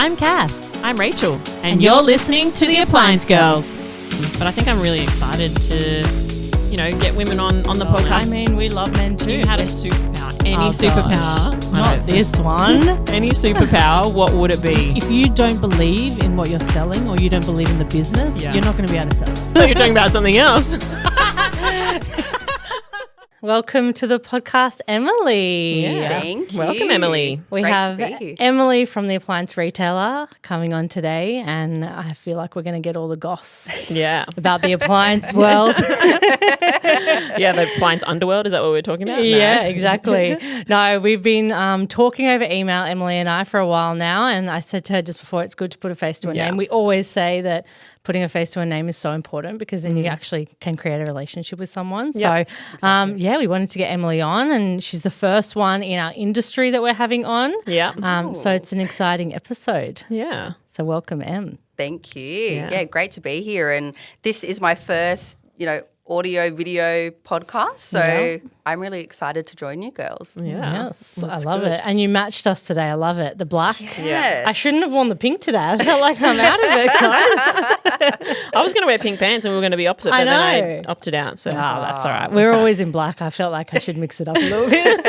I'm Cass. I'm Rachel, and you're listening to the Appliance Girls. But I think I'm really excited to, get women on the podcast. I mean, we love men too. If you had a superpower, any superpower, not this one. Any superpower, what would it be? If you don't believe in what you're selling or you don't believe in the business, you're not going to be able to sell it. So you're talking about something else. Welcome to the podcast, Emily. Yeah. Thank you. Welcome, Emily. We Great have to be here. Emily from the Appliance Retailer coming on today, and I feel like we're going to get all the goss Yeah. about the appliance world. Yeah, the appliance underworld, is that what we're talking about? No. Yeah, exactly. No, we've been talking over email, Emily and I, for a while now, and I said to her just before, it's good to put a face to a name. We always say that putting a face to a name is so important because then you actually can create a relationship with someone. Yep, So, we wanted to get Emily on, and she's the first one in our industry that we're having on. Yeah. So it's an exciting episode. Yeah. So welcome, Em. Thank you. Yeah. Yeah, great to be here. And this is my first, audio video podcast. So I'm really excited to join you girls. Yeah. Yes, That's I love good. it. And you matched us today. I love it. The black. Yes. I shouldn't have worn the pink today. I felt like I'm out of it, guys. I was going to wear pink pants and we were going to be opposite, I but then know. I opted out. So That's all right. We're always in black. I felt like I should mix it up a little bit.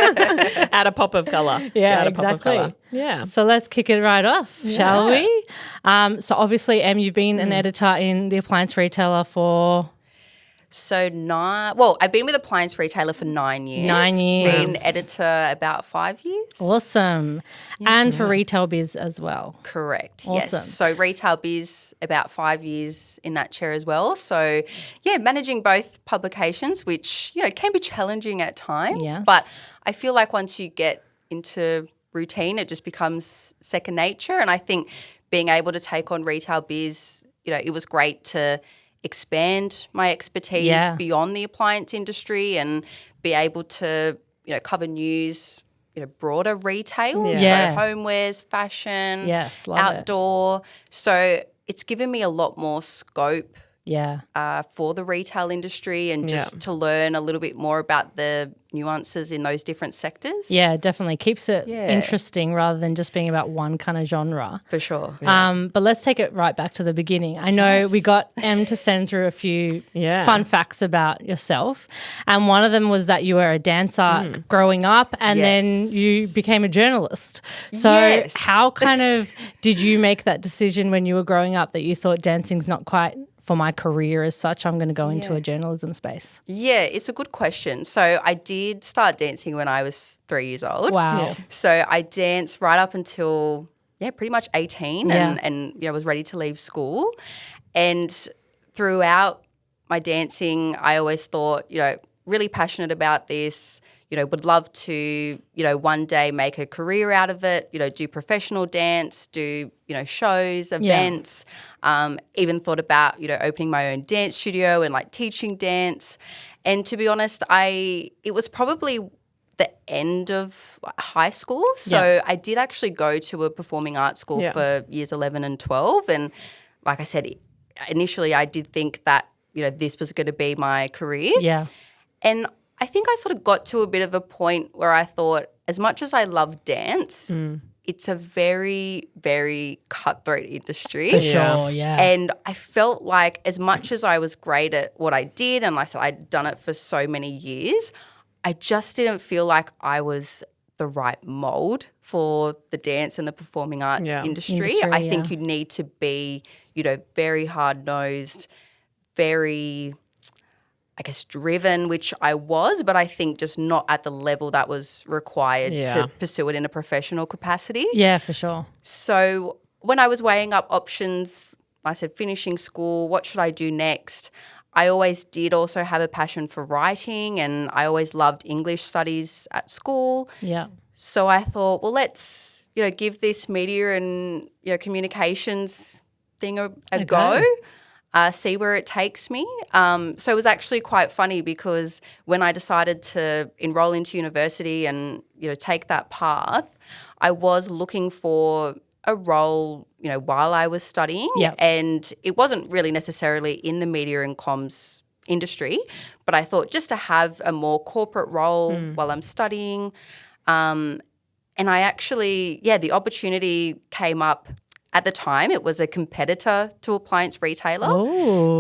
add a pop of colour. Yeah, Add a pop of exactly. colour. Yeah. So let's kick it right off, shall we? So obviously, Em, you've been an editor in the Appliance Retailer for... So I've been with Appliance Retailer for 9 years. 9 years. Been editor about 5 years. Awesome. And for RetailBiz as well. Correct. Awesome. Yes. So RetailBiz about 5 years in that chair as well. So managing both publications, which can be challenging at times, Yes. but I feel like once you get into routine, it just becomes second nature. And I think being able to take on RetailBiz, it was great to expand my expertise beyond the appliance industry and be able to, cover news, broader retail. Yeah. So homewares, fashion, Yes, love it. outdoor. So it's given me a lot more scope Yeah. for the retail industry and just to learn a little bit more about the nuances in those different sectors. Yeah, definitely. Keeps it Yeah. interesting rather than just being about one kind of genre. For sure. But let's take it right back to the beginning. I know we got Em to send through a few fun facts about yourself. And one of them was that you were a dancer growing up and then you became a journalist. So how kind of did you make that decision when you were growing up that you thought dancing's not quite for my career as such, I'm going to go into a journalism space? Yeah, it's a good question. So I did start dancing when I was 3 years old. Wow. Yeah. So I danced right up until, pretty much 18 and was ready to leave school. And throughout my dancing, I always thought, really passionate about this, would love to, one day make a career out of it, do professional dance, do, shows, events, even thought about, opening my own dance studio and like teaching dance. And to be honest, it was probably the end of high school. So I did actually go to a performing arts school for years 11 and 12. And like I said, initially I did think that, this was going to be my career. Yeah. And I think I sort of got to a bit of a point where I thought, as much as I love dance, it's a very, very cutthroat industry. For sure, yeah. And I felt like as much as I was great at what I did, and like I said, I'd done it for so many years, I just didn't feel like I was the right mold for the dance and the performing arts industry. I think you need to be, very hard-nosed, very, I guess, driven, which I was, but I think just not at the level that was required to pursue it in a professional capacity. Yeah, for sure. So when I was weighing up options, I said finishing school, what should I do next? I always did also have a passion for writing and I always loved English studies at school. Yeah. So I thought, well, let's, give this media and, communications thing a go. See where it takes me. So it was actually quite funny because when I decided to enroll into university and, take that path, I was looking for a role, while I was studying. Yep. And it wasn't really necessarily in the media and comms industry, but I thought just to have a more corporate role while I'm studying. And I actually, the opportunity came up at the time, it was a competitor to Appliance Retailer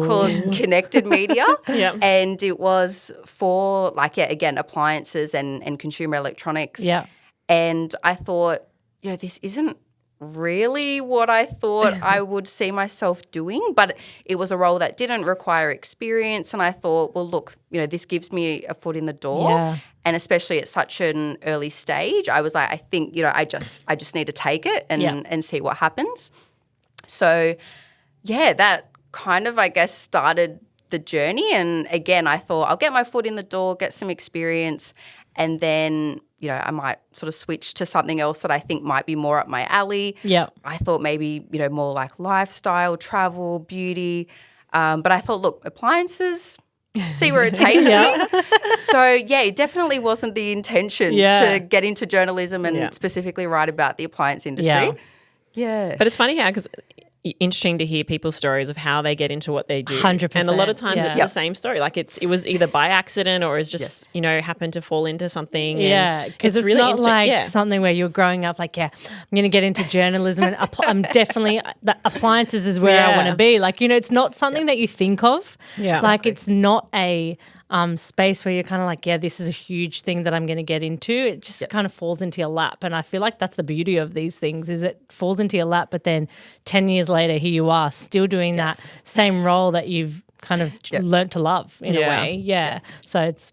called Connected Media. And it was for, like, again, appliances and consumer electronics. Yeah. And I thought, this isn't really what I thought I would see myself doing, but it was a role that didn't require experience. And I thought, well, look, this gives me a foot in the door. Yeah. And especially at such an early stage, I was like, I think, I just need to take it and see what happens. So, that kind of, I guess, started the journey. And again, I thought I'll get my foot in the door, get some experience, and then I might sort of switch to something else that I think might be more up my alley. Yeah. I thought maybe, more like lifestyle, travel, beauty. But I thought, look, appliances, see where it takes me. So, it definitely wasn't the intention to get into journalism and specifically write about the appliance industry. Yeah. But it's funny how, because interesting to hear people's stories of how they get into what they do. 100%. And a lot of times it's the same story. Like it was either by accident or it's just, happened to fall into something. Yeah, because it's really not like something where you're growing up like, I'm going to get into journalism and I'm definitely, the appliances is where I want to be. Like, it's not something that you think of. Yeah. It's like it's not a space where you're kind of like, this is a huge thing that I'm going to get into. It just kind of falls into your lap. And I feel like that's the beauty of these things is it falls into your lap, but then 10 years later, here you are still doing that same role that you've kind of learnt to love in a way. Yeah. So it's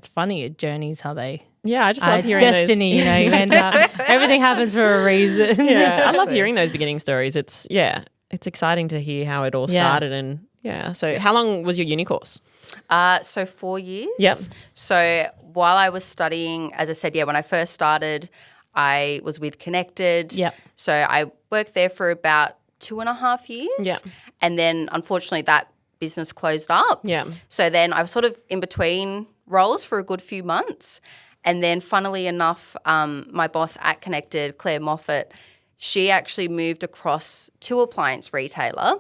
funny. It journeys how they... Yeah, I just love hearing destiny, those. You end up, everything happens for a reason. Yeah, I love hearing those beginning stories. It's exciting to hear how it all started and So how long was your uni course? So 4 years. Yep. So while I was studying, as I said, when I first started, I was with Connected. Yep. So I worked there for about 2.5 years. Yeah. And then unfortunately that business closed up. Yeah. So then I was sort of in between roles for a good few months. And then funnily enough, my boss at Connected, Claire Moffat, she actually moved across to Appliance Retailer.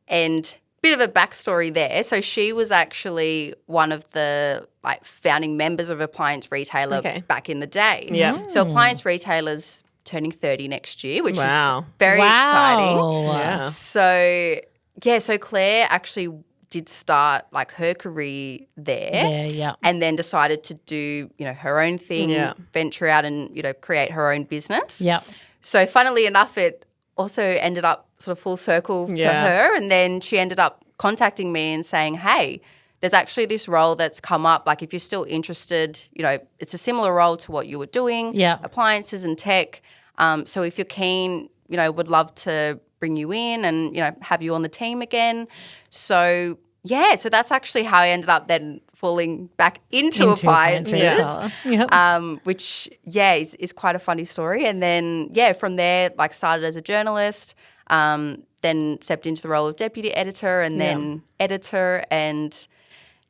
And bit of a backstory there. So she was actually one of the founding members of Appliance Retailer back in the day. Yeah. So Appliance Retailer's turning 30 next year, which is very exciting. Yeah. So so Claire actually did start her career there, and then decided to do her own thing, venture out and create her own business. Yeah. So funnily enough, it also ended up sort of full circle for her, and then she ended up contacting me and saying, hey, there's actually this role that's come up. Like if you're still interested, it's a similar role to what you were doing, appliances and tech. So if you're keen, would love to bring you in and, have you on the team again. So, so that's actually how I ended up then falling back into appliances, which, is quite a funny story. And then, from there, started as a journalist, then stepped into the role of deputy editor and then editor. And,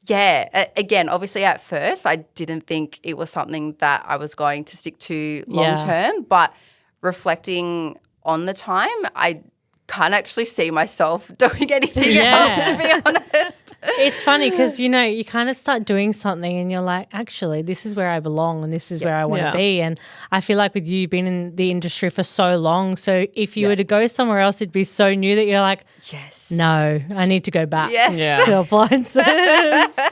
again, obviously at first I didn't think it was something that I was going to stick to long term, but reflecting on the time, I can't actually see myself doing anything else, to be honest. It's funny because, you kind of start doing something and you're like, actually, this is where I belong and this is where I want to be. And I feel like with you being in the industry for so long, so if you were to go somewhere else, it'd be so new that you're like, no, I need to go back to appliances.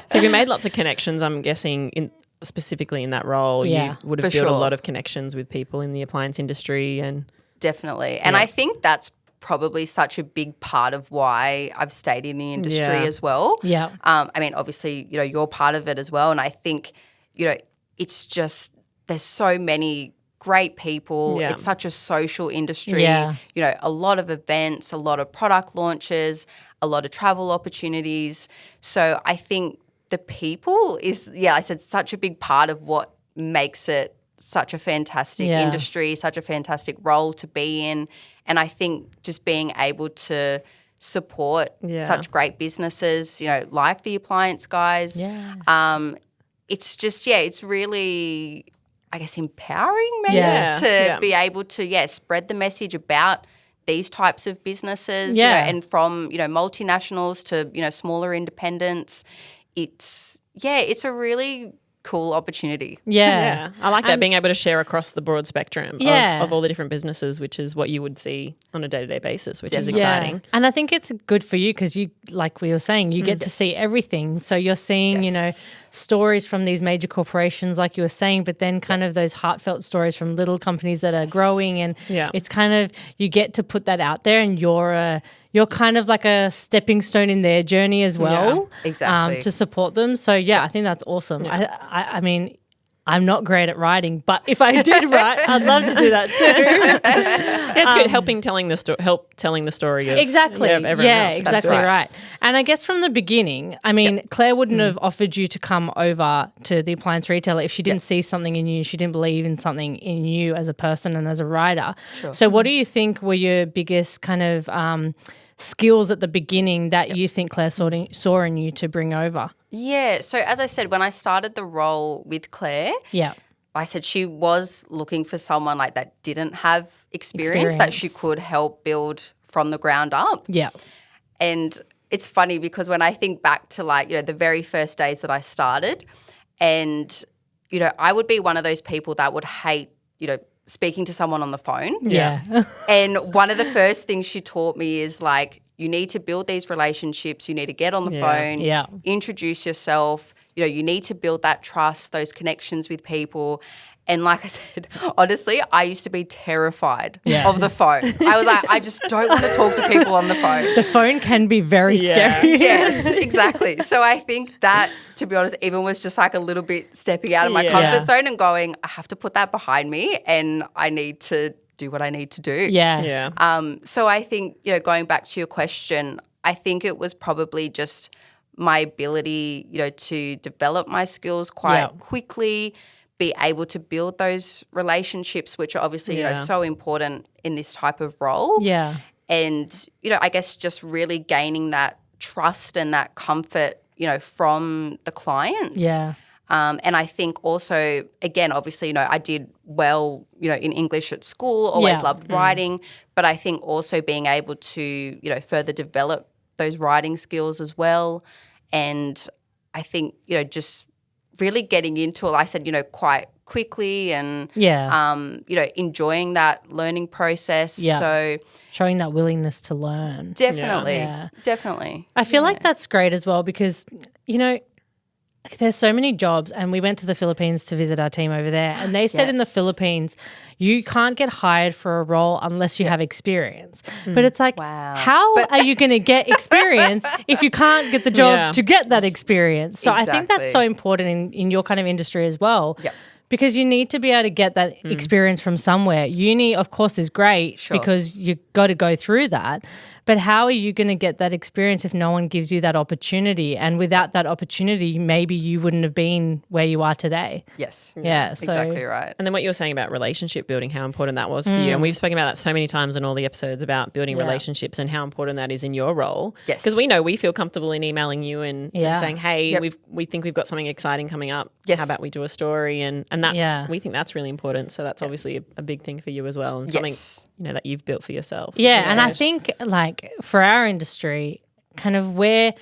So you made lots of connections, I'm guessing, specifically in that role. You would have built a lot of connections with people in the appliance industry. And definitely. And I think that's probably such a big part of why I've stayed in the industry as well. Yeah. I mean, obviously, you're part of it as well. And I think, it's just there's so many great people. It's such a social industry. A lot of events, a lot of product launches, a lot of travel opportunities. So I think the people is, I said, such a big part of what makes it such a fantastic industry, such a fantastic role to be in. And I think just being able to support such great businesses, like the Appliance Guys, it's just, it's really, I guess, empowering maybe to be able to, spread the message about these types of businesses, and from, multinationals to, smaller independents. It's a really cool opportunity. Yeah. I like that, being able to share across the broad spectrum of all the different businesses, which is what you would see on a day-to-day basis, which is exciting. Yeah. And I think it's good for you because you, like we were saying, you get to see everything. So you're seeing, you know, stories from these major corporations, like you were saying, but then kind of those heartfelt stories from little companies that are growing. And it's kind of, you get to put that out there, and you're kind of like a stepping stone in their journey as well. Yeah, exactly. To support them. So I think that's awesome. Yeah. I mean, I'm not great at writing, but if I did write, I'd love to do that too. It's good help telling the story of exactly. Of everyone else. Exactly right. And I guess from the beginning, I mean, Claire wouldn't have offered you to come over to the Appliance Retailer if she didn't see something in you, she didn't believe in something in you as a person and as a writer. Sure. So what do you think were your biggest kind of skills at the beginning that you think Claire saw in you to bring over? Yeah. So as I said, when I started the role with Claire, I said she was looking for someone like that didn't have experience that she could help build from the ground up. Yeah. And it's funny because when I think back to like, you know, the very first days that I started, and, you know, I would be one of those people that would hate, you know, speaking to someone on the phone. Yeah. And one of the first things she taught me is like, you need to build these relationships. You need to get on the phone, introduce yourself. You know, you need to build that trust, those connections with people. And like I said, honestly, I used to be terrified of the phone. I was like, I just don't want to talk to people on the phone. The phone can be very scary. Yes, exactly. So I think that, to be honest, even was just like a little bit stepping out of my comfort zone and going, I have to put that behind me and I need to do what I need to do. Yeah. So I think, you know, going back to your question, I think it was probably just my ability, you know, to develop my skills quite quickly, be able to build those relationships, which are obviously, you know, so important in this type of role. Yeah. And, you know, I guess just really gaining that trust and that comfort, you know, from the clients. Yeah. And I think also, again, obviously, you know, I did well, you know, in English at school, always loved writing, but I think also being able to, you know, further develop those writing skills as well. And I think, you know, just really getting into it, like I said, you know, quite quickly and, you know, enjoying that learning process. Yeah. So showing that willingness to learn. Definitely. Definitely. I feel like that's great as well because, you know, there's so many jobs, and we went to the Philippines to visit our team over there, and they said in the Philippines, you can't get hired for a role unless you have experience. But it's like, how are you going to get experience if you can't get the job to get that experience? So I think that's so important in your kind of industry as well. Yep. Because you need to be able to get that experience from somewhere. Uni, of course, is great because you got to go through that. But how are you going to get that experience if no one gives you that opportunity? And without that opportunity, maybe you wouldn't have been where you are today. Yes. Yeah. So. Exactly right. And then what you were saying about relationship building, how important that was for you. And we've spoken about that so many times in all the episodes about building relationships and how important that is in your role. Yes. Because we know we feel comfortable in emailing you and saying, hey, we think we've got something exciting coming up. Yes. How about we do a story? And that's we think that's really important. So that's obviously a big thing for you as well, and something, you know, that you've built for yourself. Yeah. And I think like for our industry, kind of we're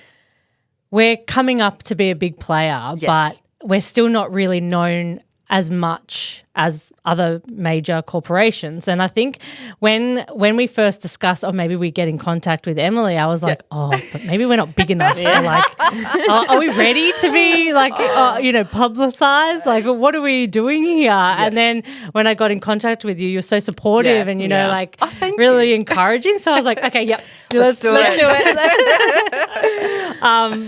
coming up to be a big player, but we're still not really known as much as other major corporations. And I think when we first discussed, maybe we get in contact with Emily, I was like, but maybe we're not big enough. Like, are we ready to be like, you know, publicized? Like, what are we doing here? And then when I got in contact with you, you're so supportive and, you know, like really encouraging. So I was like, okay, let's do it.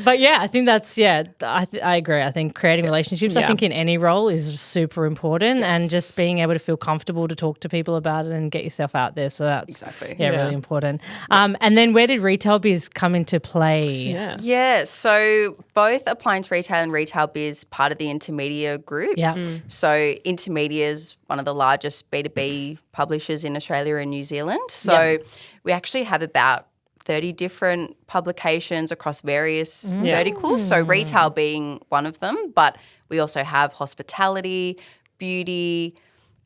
But yeah, I think that's, I agree. I think creating relationships, I think in any role is super important. And just being able to feel comfortable to talk to people about it and get yourself out there. So that's really important. And then where did RetailBiz come into play? Yeah, so both Appliance Retail and RetailBiz part of the Intermedia group. Yeah. So Intermedia is one of the largest B2B publishers in Australia and New Zealand. So we actually have about 30 different publications across various verticals. So retail being one of them, but we also have hospitality, beauty,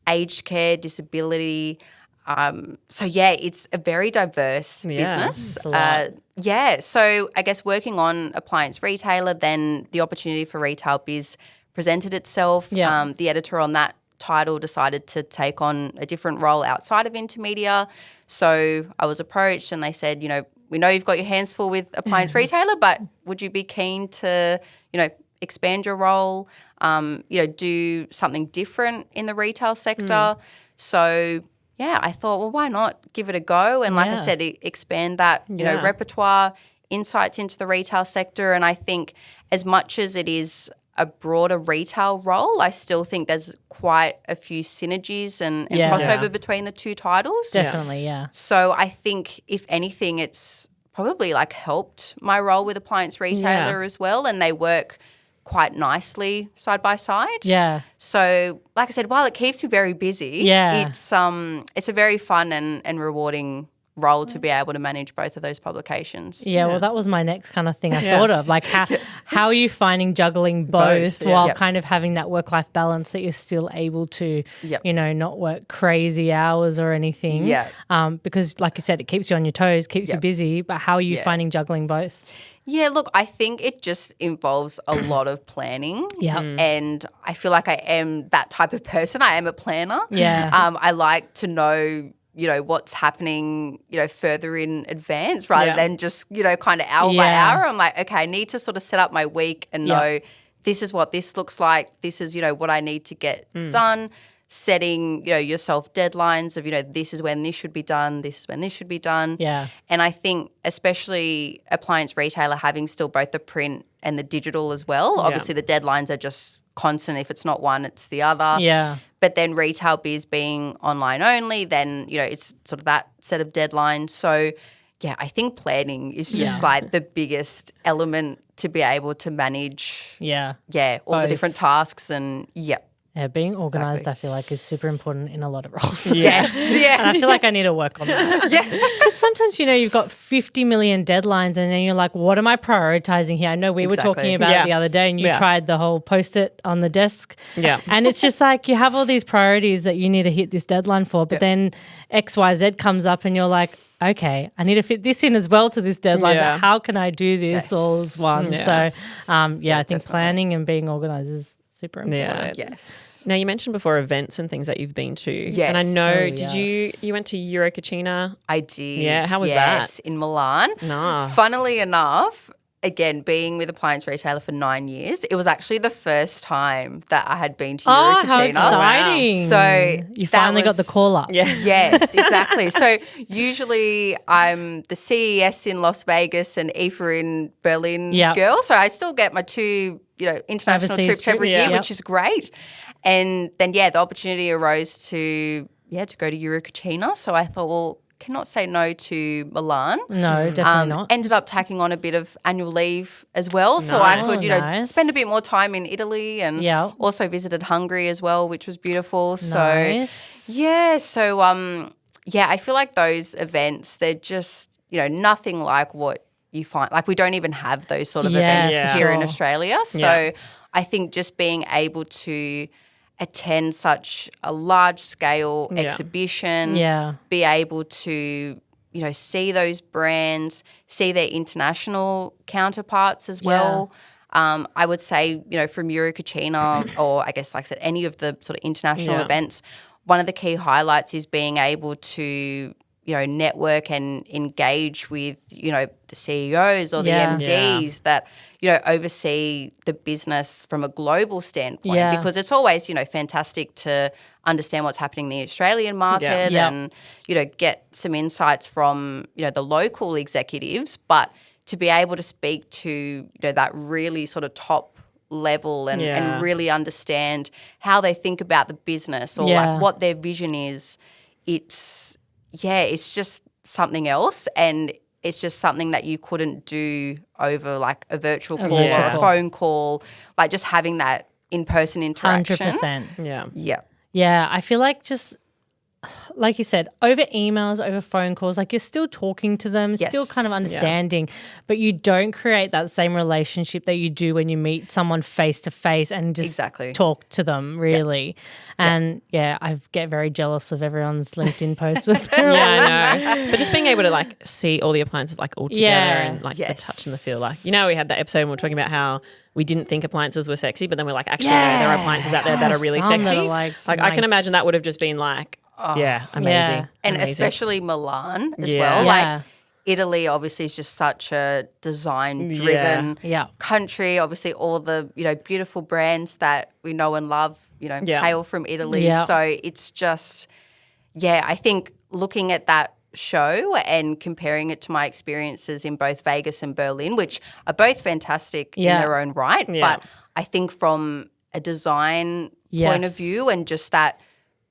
aged care, disability. So it's a very diverse business. So I guess working on Appliance Retailer, then the opportunity for RetailBiz presented itself. Yeah. The editor on that title decided to take on a different role outside of Intermedia. So I was approached and they said, we know you've got your hands full with Appliance Retailer, but would you be keen to, expand your role, do something different in the retail sector? So, yeah, I thought, well, why not give it a go? And like I said, expand that, repertoire, insights into the retail sector. And I think as much as it is a broader retail role, I still think there's quite a few synergies and crossover between the two titles. Definitely, yeah. So I think if anything, it's probably like helped my role with Appliance Retailer as well, and they work quite nicely side by side. Yeah. So like I said, while it keeps me very busy, it's a very fun and rewarding role to be able to manage both of those publications. Yeah, well, that was my next kind of thing I thought of. Like, how are you finding juggling both while kind of having that work-life balance that you're still able to, not work crazy hours or anything? Yeah. Because, like you said, it keeps you on your toes, keeps you busy. But how are you finding juggling both? Yeah, look, I think it just involves a lot of planning. Yeah. And I feel like I am that type of person. I am a planner. Yeah. I like to know what's happening, further in advance rather than just, kind of hour by hour. I'm like, okay, I need to sort of set up my week and know this is what this looks like. This is, what I need to get done. Setting, yourself deadlines of, this is when this should be done. This is when this should be done. Yeah. And I think especially Appliance Retailer having still both the print and the digital as well. Obviously the deadlines are just constant. If it's not one, it's the other. Yeah. But then RetailBiz being online only, then, it's sort of that set of deadlines. So, yeah, I think planning is just like the biggest element to be able to manage, all the different tasks and, Yeah, being organised, I feel like, is super important in a lot of roles. Yes, yeah. And I feel like I need to work on that. Because sometimes, you've got 50 million deadlines and then you're like, what am I prioritising here? I know we were talking about it the other day and you tried the whole Post-it on the desk. Yeah. And it's just like you have all these priorities that you need to hit this deadline for, but then XYZ comes up and you're like, okay, I need to fit this in as well to this deadline, but how can I do this all as one? Yeah. So, I think planning and being organised is super important. Yes. Now, you mentioned before events and things that you've been to. Yes. And I know, you went to Eurocachina? I did. Yeah, how was that? Yes, in Milan. Nah. Funnily enough, again, being with Appliance Retailer for 9 years, it was actually the first time that I had been to Eurocachina. How exciting. So you finally got the call up. Yeah. Yes, exactly. So usually I'm the CES in Las Vegas and IFA in Berlin girl. So I still get my two, international Overseas trips every year, Yep. which is great. And then, the opportunity arose to go to Eurocachina. So I thought, well, cannot say no to Milan. No, definitely not. Ended up tacking on a bit of annual leave as well, so I could, spend a bit more time in Italy and also visited Hungary as well, which was beautiful. So I feel like those events, they're just, nothing like what you find. Like we don't even have those sort of events here in Australia. So I think just being able to attend such a large scale exhibition, be able to, see those brands, see their international counterparts as well. I would say, from Eurocachina or I guess, like I said, any of the sort of international events, one of the key highlights is being able to, network and engage with, the CEOs or the MDs that, oversee the business from a global standpoint because it's always, fantastic to understand what's happening in the Australian market and, get some insights from, the local executives, but to be able to speak to, that really sort of top level and really understand how they think about the business or like what their vision is, it's just something else and it's just something that you couldn't do over like a virtual call or a phone call, like just having that in-person interaction. 100%. Yeah. Yeah. Yeah, I feel like just like you said, over emails, over phone calls, like you're still talking to them, still kind of understanding, but you don't create that same relationship that you do when you meet someone face to face and just talk to them, really. And I get very jealous of everyone's LinkedIn posts with them. I know. But just being able to like see all the appliances like all together and like the touch and the feel. Like, we had that episode and we were talking about how we didn't think appliances were sexy, but then we're like, actually, no, there are appliances out there that are really sexy. That are like I can imagine that would have just been like, amazing. And amazing. Especially Milan as well. Like Italy obviously is just such a design-driven country. Obviously all the, beautiful brands that we know and love, hail from Italy. Yeah. So it's just, I think looking at that show and comparing it to my experiences in both Vegas and Berlin, which are both fantastic in their own right, but I think from a design point of view and just that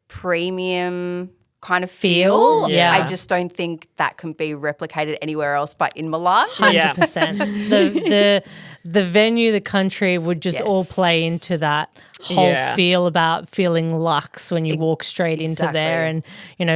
premium kind of feel, I just don't think that can be replicated anywhere else but in Milan. 100%. The venue, the country would just all play into that whole feel about feeling luxe when you walk straight into there. And,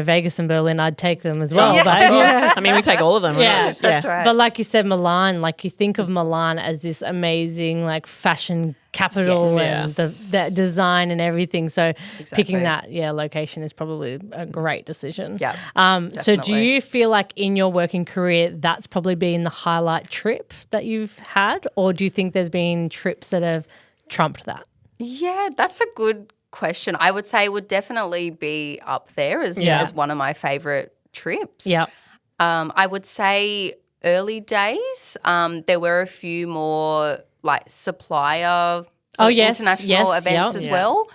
Vegas and Berlin, I'd take them as well. I mean, we take all of them. That's right. But like you said, Milan, like you think of Milan as this amazing like fashion capital and the design and everything. So picking that location is probably a great decision. So do you feel like in your working career that's probably been the highlight trip that you've had, or do you think there's been trips that have trumped that? Yeah, that's a good question. I would say it would definitely be up there as one of my favorite trips. I would say early days, there were a few more like supplier international events as well.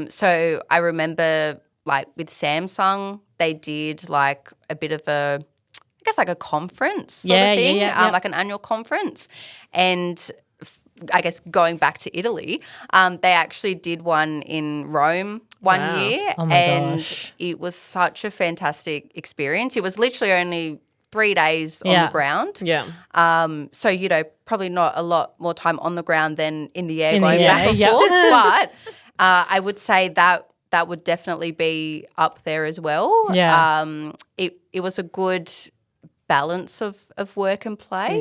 So I remember like with Samsung, they did like a bit of a, I guess like a conference sort of thing, like an annual conference. And I guess going back to Italy, they actually did one in Rome one year. Oh my gosh. It was such a fantastic experience. It was literally only 3 days on the ground. So, probably not a lot more time on the ground than in the air going back and forth. But I would say that would definitely be up there as well. It was a good balance of work and play.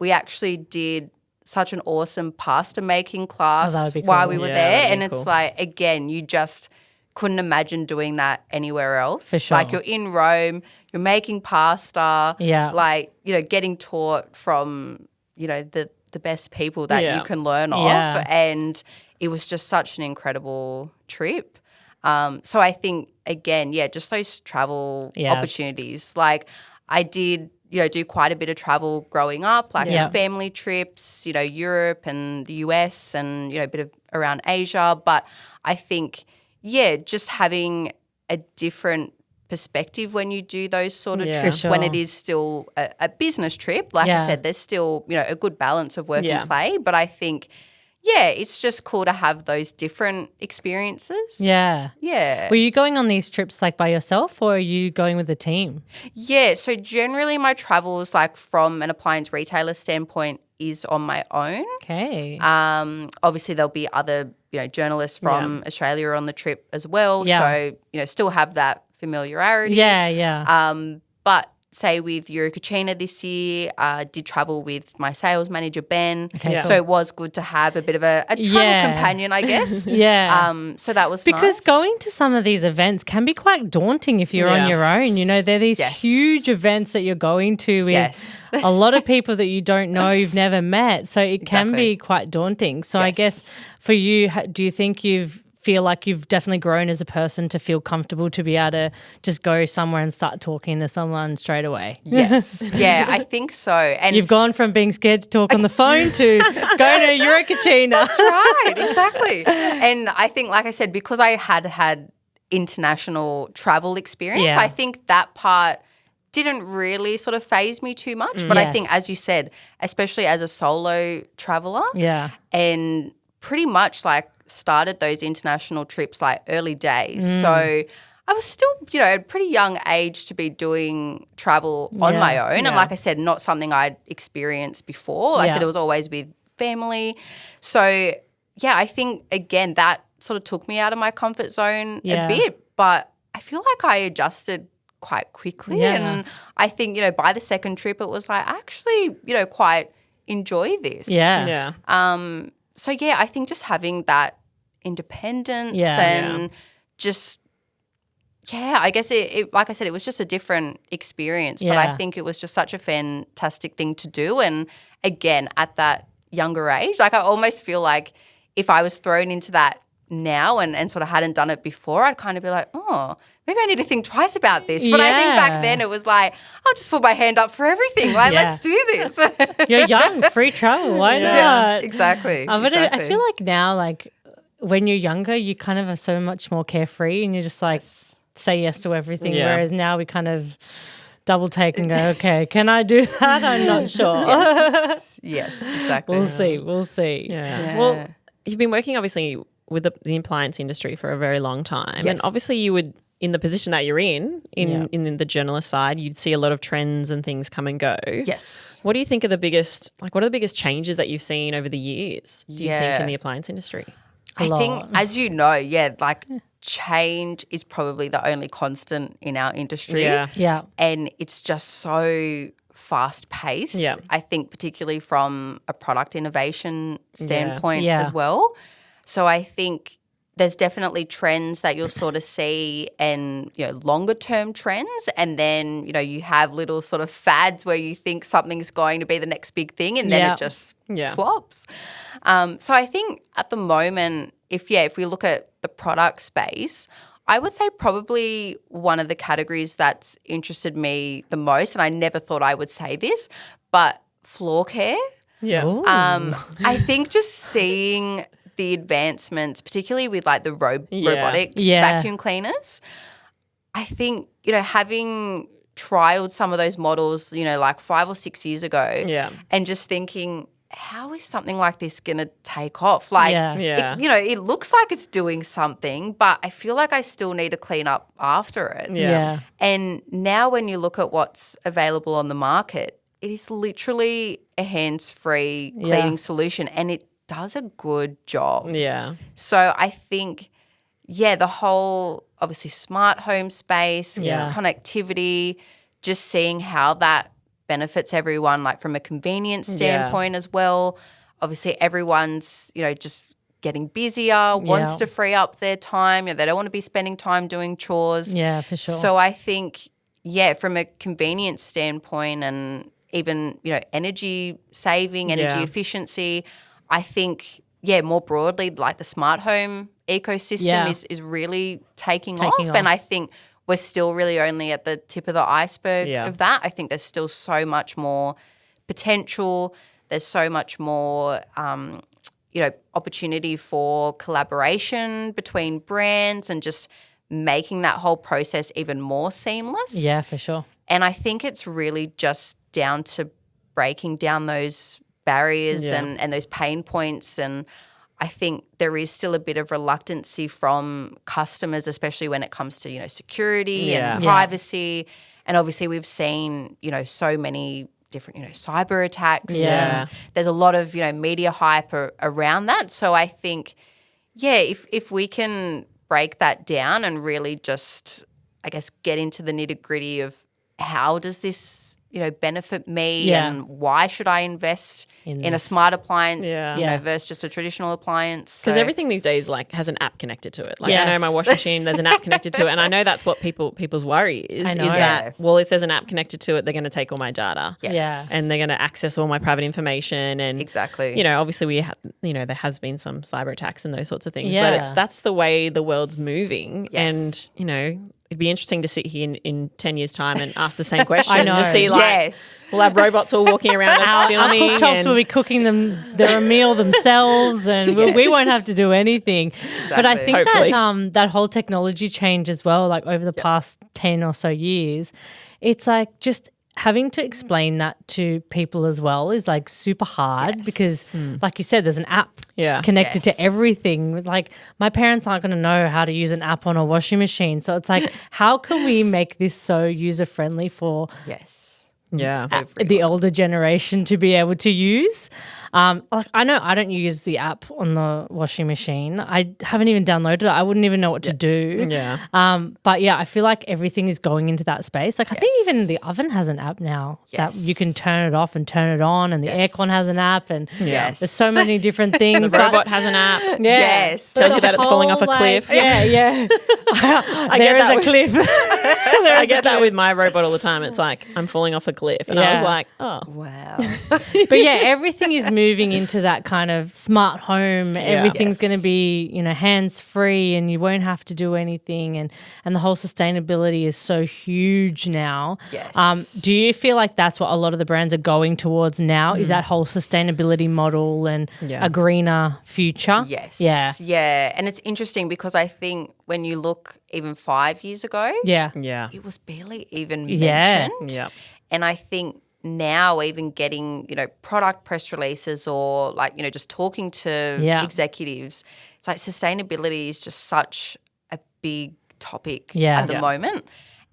We actually did such an awesome pasta making class while we were there. And it's like, again, you just couldn't imagine doing that anywhere else. For sure. Like you're in Rome, you're making pasta, like, getting taught from, the best people that you can learn off. And it was just such an incredible trip. So I think, again, just those travel opportunities. Like I did, do quite a bit of travel growing up, like family trips, Europe and the US and, a bit of around Asia. But I think, just having a different perspective when you do those sort of trips, when it is still a business trip. Like I said, there's still, a good balance of work and play. But I think, it's just cool to have those different experiences. Yeah. Were you going on these trips like by yourself or are you going with a team? Yeah. So generally my travels like from an appliance retailer standpoint is on my own. Okay. Obviously there'll be other, journalists from Australia on the trip as well. So, still have that familiarity. But say with Eurocachina this year, did travel with my sales manager, Ben. So it was good to have a bit of a travel companion, I guess. So that was because nice. Going to some of these events can be quite daunting if you're on your own. They're these huge events that you're going to with a lot of people that you don't know, you've never met. So it can be quite daunting. So I guess for you, do you think feel like you've definitely grown as a person to feel comfortable to be able to just go somewhere and start talking to someone straight away? Yes. I think so. And you've gone from being scared to talk on the phone to go to Eurocachina. That's right, exactly. And I think, like I said, because I had international travel experience, I think that part didn't really sort of faze me too much. But I think, as you said, especially as a solo traveler and pretty much like started those international trips like early days. So I was still, at a pretty young age to be doing travel on my own. And like I said, not something I'd experienced before. Like I said, it was always with family. So, I think, again, that sort of took me out of my comfort zone a bit. But I feel like I adjusted quite quickly. And I think, by the second trip, it was like, I actually, quite enjoy this. Yeah. So, I think just having that independence and just, I guess it like I said, it was just a different experience. But I think it was just such a fantastic thing to do. And again, at that younger age, like I almost feel like if I was thrown into that now and sort of hadn't done it before, I'd kind of be like, oh, maybe I need to think twice about this. But I think back then it was like, I'll just put my hand up for everything. Like, let's do this. You're young, free travel. Why not? Yeah, exactly. But I feel like now, like when you're younger, you kind of are so much more carefree and you're just like say yes to everything. Yeah. Whereas now we kind of double take and go, okay, can I do that? I'm not sure. Yes, exactly. We'll see. Yeah. Well, you've been working obviously with the appliance industry for a very long time. And obviously you would, in the position that you're in the journalist side, you'd see a lot of trends and things come and go. Yes. What do you think are the biggest changes that you've seen over the years, do you think, in the appliance industry? I think, as you know, change is probably the only constant in our industry. Yeah. And it's just so fast-paced. Yeah. I think particularly from a product innovation standpoint as well. So I think there's definitely trends that you'll sort of see and, longer term trends. And then, you have little sort of fads where you think something's going to be the next big thing and then it just flops. So I think at the moment, if we look at the product space, I would say probably one of the categories that's interested me the most, and I never thought I would say this, but floor care. Yeah. I think just seeing the advancements, particularly with like the robotic vacuum cleaners, I think, having trialed some of those models, like 5 or 6 years ago and just thinking, how is something like this going to take off? Like, it looks like it's doing something, but I feel like I still need to clean up after it. Yeah. And now when you look at what's available on the market, it is literally a hands-free cleaning solution and it does a good job. Yeah. So I think, the whole obviously smart home space, connectivity, just seeing how that benefits everyone, like from a convenience standpoint as well. Obviously everyone's, just getting busier, wants to free up their time. They don't want to be spending time doing chores. Yeah, for sure. So I think, from a convenience standpoint and even, energy saving, energy efficiency, I think, more broadly, like the smart home ecosystem is really taking off. And I think we're still really only at the tip of the iceberg of that. I think there's still so much more potential. There's so much more, opportunity for collaboration between brands and just making that whole process even more seamless. Yeah, for sure. And I think it's really just down to breaking down those barriers and those pain points. And I think there is still a bit of reluctancy from customers, especially when it comes to, security and privacy. And obviously we've seen, so many different, cyber attacks. Yeah. And there's a lot of, media hype around that. So I think, if we can break that down and really just, I guess, get into the nitty-gritty of how does this benefit me and why should I invest in a smart appliance, versus just a traditional appliance. Because everything these days has an app connected to it. Like I know my washing machine, there's an app connected to it. And I know that's what people's worry is that, well, if there's an app connected to it, they're going to take all my data. Yes. And they're going to access all my private information. And exactly. Obviously there has been some cyber attacks and those sorts of things. But that's the way the world's moving. Yes. And, it'd be interesting to sit here in 10 years' time and ask the same question. I know. To see, we'll have robots all walking around us Our filming. cooktops will be cooking their meal themselves and we won't have to do anything. Exactly. But I think Hopefully. that whole technology change as well, like over the past 10 or so years, it's like just having to explain that to people as well is like super hard because like you said, there's an app connected to everything. Like my parents aren't going to know how to use an app on a washing machine. So it's like, how can we make this so user-friendly for Yes. Yeah. the older generation to be able to use? Like I know I don't use the app on the washing machine. I haven't even downloaded it. I wouldn't even know what to do. Yeah. But yeah, I feel like everything is going into that space. Like I think even the oven has an app now that you can turn it off and turn it on, and the aircon has an app, and there's so many different things. The robot has an app. Yes. Tells you that it's falling off a cliff. Yeah. There is a cliff. I get that with my robot all the time. It's like, I'm falling off a cliff. And I was like, oh. Wow. But yeah, everything is moving into that kind of smart home. Everything's going to be, hands-free, and you won't have to do anything. And the whole sustainability is so huge now. Yes. Do you feel like that's what a lot of the brands are going towards now? Is that whole sustainability model and a greener future? Yes. Yeah. Yeah. And it's interesting because I think when you look even 5 years ago, it was barely even mentioned. Yeah. And I think now even getting, product press releases or just talking to executives, it's like sustainability is just such a big topic at the moment.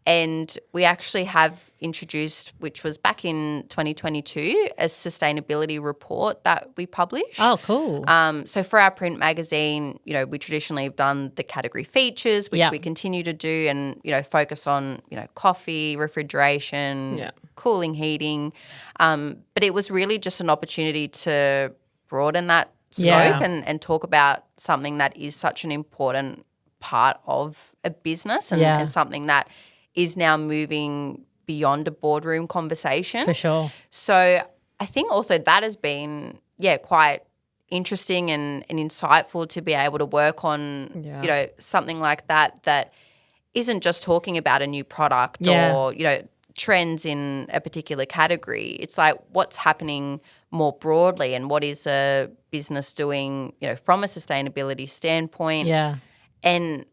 And we actually have introduced, which was back in 2022, a sustainability report that we published. Oh, cool. So for our print magazine, we traditionally have done the category features, which we continue to do, and, focus on, coffee, refrigeration, cooling, heating. But it was really just an opportunity to broaden that scope and talk about something that is such an important part of a business and something that is now moving beyond a boardroom conversation. For sure. So I think also that has been, quite interesting and insightful to be able to work on, something like that isn't just talking about a new product or, trends in a particular category. It's like what's happening more broadly and what is a business doing, from a sustainability standpoint. Yeah. And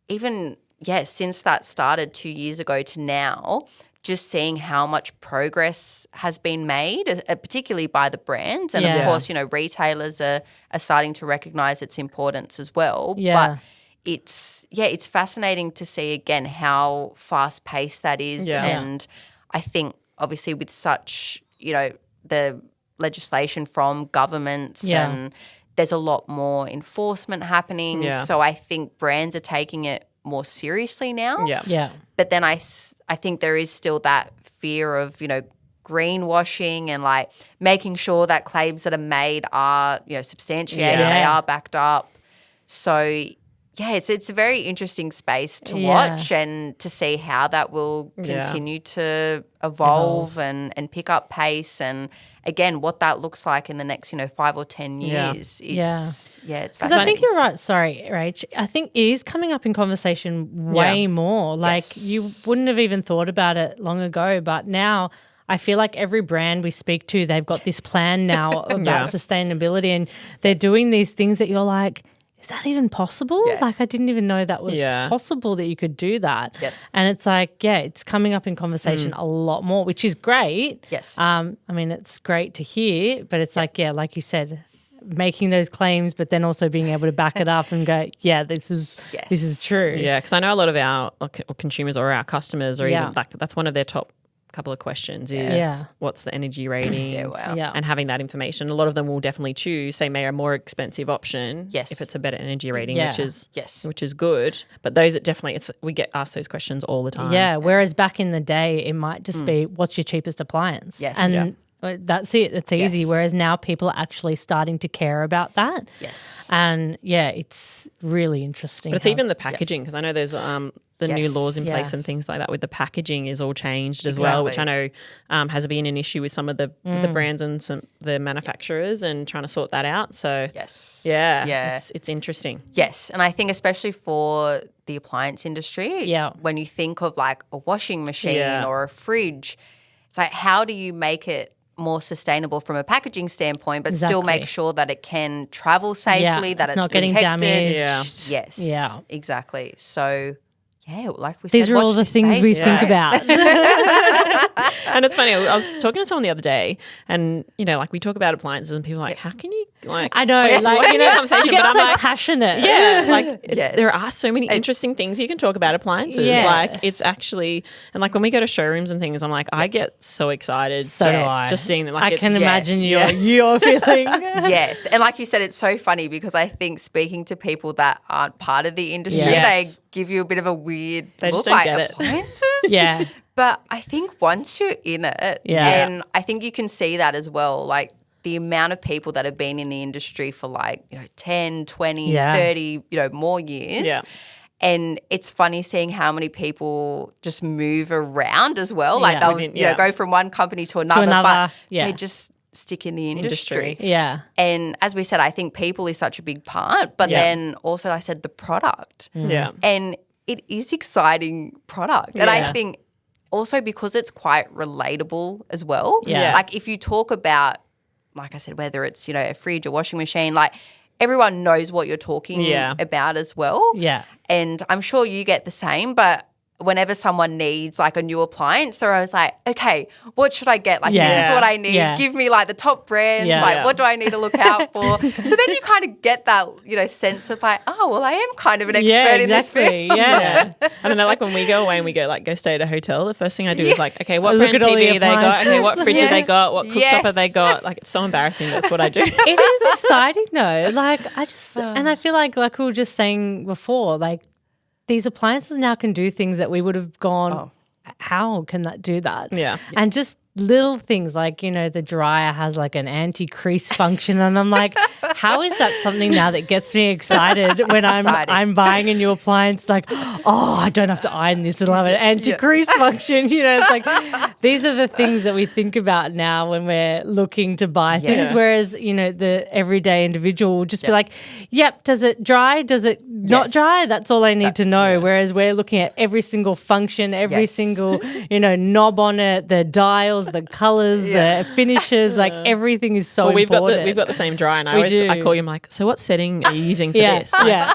even since that started 2 years ago to now, just seeing how much progress has been made, particularly by the brands. And, of course, retailers are starting to recognise its importance as well. Yeah. But it's fascinating to see, again, how fast-paced that is. Yeah. And I think, obviously, with such, the legislation from governments and there's a lot more enforcement happening. Yeah. So I think brands are taking it more seriously now. Yeah. But then I think there is still that fear of, greenwashing and making sure that claims that are made are, substantiated, they are backed up. So it's a very interesting space to watch and to see how that will continue to evolve and pick up pace, and again, what that looks like in the next, 5 or 10 years. It's fascinating. I think you're right. Sorry, Rach. I think it is coming up in conversation way more. Like you wouldn't have even thought about it long ago, but now I feel like every brand we speak to, they've got this plan now about sustainability, and they're doing these things that you're like, is that even possible? Yeah. Like I didn't even know that was possible that you could do that. Yes. And it's like, it's coming up in conversation a lot more, which is great. Yes. I mean, it's great to hear, but it's like you said, making those claims, but then also being able to back it up and go, this is true. Yeah, because I know a lot of our consumers or our customers, or even that's one of their top couple of questions is what's the energy rating and having that information. A lot of them will definitely choose, say, maybe a more expensive option if it's a better energy rating, which is good. But those we get asked those questions all the time. Yeah, whereas back in the day it might just be what's your cheapest appliance? Yes. And that's it. It's easy. Yes. Whereas now people are actually starting to care about that. Yes. And it's really interesting. But it's even the packaging, because I know there's the new laws in place and things like that with the packaging is all changed as well, which I know has been an issue with some of the brands and some the manufacturers and trying to sort that out. So it's interesting. Yes, and I think especially for the appliance industry, when you think of like a washing machine or a fridge, it's like how do you make it more sustainable from a packaging standpoint, but still make sure that it can travel safely, that it's not getting protected. damaged. Yes. Yeah. Exactly. So like we said, these are all the things we think about. And it's funny, I was talking to someone the other day and, we talk about appliances and people are like, how can you Like I know, like, you know, conversation, you get but so I'm like, passionate. yeah, like Yes. there are so many interesting things you can talk about appliances. Yes. Like it's actually, and like when we go to showrooms and things, I'm like, I get so excited. So do I. Just seeing them. Like I can it's- imagine Yes. your feeling. Yes. And like you said, it's so funny because I think speaking to people that aren't part of the industry, Yes. they give you a bit of a weird They look, just don't like get it. appliances. Yeah. But I think once you're in it, Yeah. and I think you can see that as well, like the amount of people that have been in the industry for like, 10, 20, Yeah. 30, more years. Yeah. And it's funny seeing how many people just move around as well. Like Yeah. they'll go from one company to another, another, but yeah. they just stick in the industry. Yeah. And as we said, I think people is such a big part, but Yeah. then also I said the product. Yeah. And it is exciting product. And I Yeah. think also because it's quite relatable as well. Yeah. Like if you talk about, like I said, whether it's, a fridge or washing machine, like everyone knows what you're talking Yeah. about as well. Yeah. And I'm sure you get the same, but whenever someone needs like a new appliance, they're always like, okay, what should I get? Like, this is what I need. Yeah. Give me like the top brands. Yeah. Like, Yeah. what do I need to look out for? So then you kind of get that, sense of like, oh, well, I am kind of an expert in this field. Yeah. I don't know, like when we go away and we go stay at a hotel, the first thing I do is like, okay, what Look brand at all the TV they got? appliances. Okay, what fridge have they Yes. got? What cooktop Yes. have they got? Like it's so embarrassing. That's what I do. It is exciting though. Like I just, and I feel like we were just saying before, like these appliances now can do things that we would have gone, how can that do that? Yeah. And just little things like, the dryer has like an anti-crease function and I'm like, how is that something now that gets me excited when exciting. I'm buying a new appliance? Like, oh, I don't have to iron this. It'll have an anti-crease function. It's like these are the things that we think about now when we're looking to buy things. Yes. Whereas, the everyday individual will just be like, yep, does it dry? Does it not Yes. dry? That's all I need to know. Whereas we're looking at every single function, every Yes. single, knob on it, the dials, the colors, the finishes, like everything is so Well, we've important. got the same dryer, and do. I call you. I'm like, so what setting are you using for this? Yeah.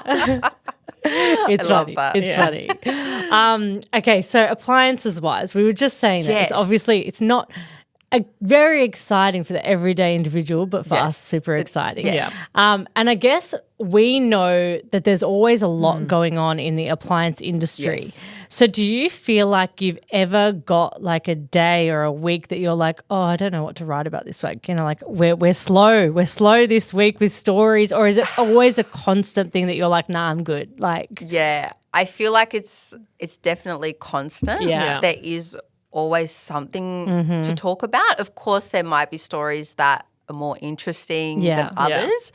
It's I love funny. that. It's funny. Okay, so appliances wise, we were just saying that Yes. it's not very exciting for the everyday individual, but for us, Yes. super exciting. yes. And I guess we know that there's always a lot going on in the appliance industry. Yes. So do you feel like you've ever got like a day or a week that you're like, oh, I don't know what to write about this week? Like we're slow. We're slow this week with stories, or is it always a constant thing that you're like, nah, I'm good? Like, Yeah. I feel like it's definitely constant. Yeah. There is always something to talk about. Of course, there might be stories that are more interesting Yeah. than others,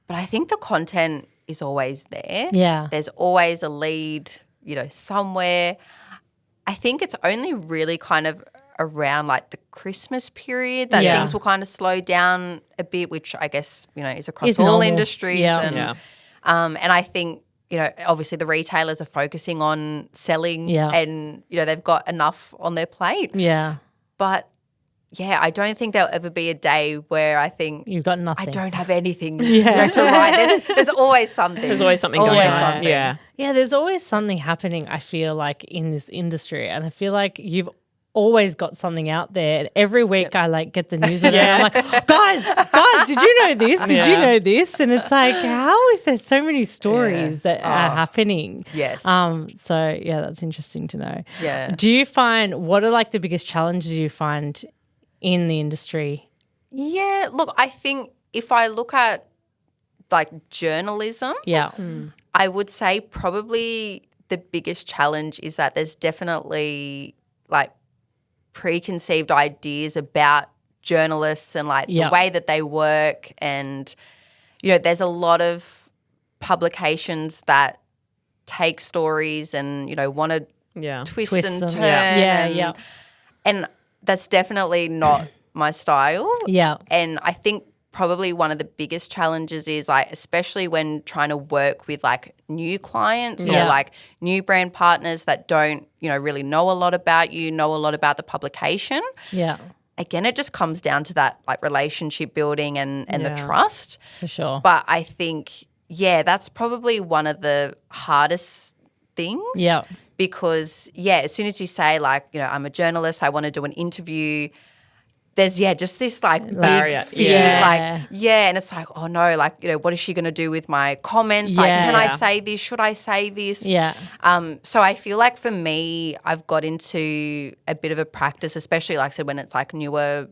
but I think the content is always there. Yeah. There's always a lead, somewhere. I think it's only really kind of around like the Christmas period that Yeah. things will kind of slow down a bit, which I guess, is across Is all normal. industries. Yeah. And I think, obviously the retailers are focusing on selling Yeah. and, they've got enough on their plate. yeah, But, yeah, I don't think there'll ever be a day where I think you've got nothing. I don't have anything to write. There's always something. There's always something going Always on. something. Yeah. Yeah, there's always something happening, I feel like, in this industry. And I feel like you've always got something out there. And every week I like get the news and I'm like, guys, did you know this? Did you know this? And it's like, how is there so many stories that are happening? Yes. So yeah, that's interesting to know. Yeah. Do you find, what are like the biggest challenges you find in the industry? Yeah, look, I think if I look at like journalism, Yeah. I would say probably the biggest challenge is that there's definitely like preconceived ideas about journalists and like Yeah. the way that they work, and there's a lot of publications that take stories and want to twist and them. turn. Yeah. And that's definitely not my style. Yeah. And I think probably one of the biggest challenges is like, especially when trying to work with like new clients Yeah. or like new brand partners that don't, really know a lot about you, know a lot about the publication. Yeah. Again, it just comes down to that like relationship building and the trust. For sure. But I think, that's probably one of the hardest things. Yeah. Because, as soon as you say like, I'm a journalist, I want to do an interview, there's just this like barrier, big fear, and it's like, oh no, like, you know, what is she going to do with my comments? Like, can I say this? Should I say this? So I feel like for me, I've got into a bit of a practice, especially like I said, when it's like newer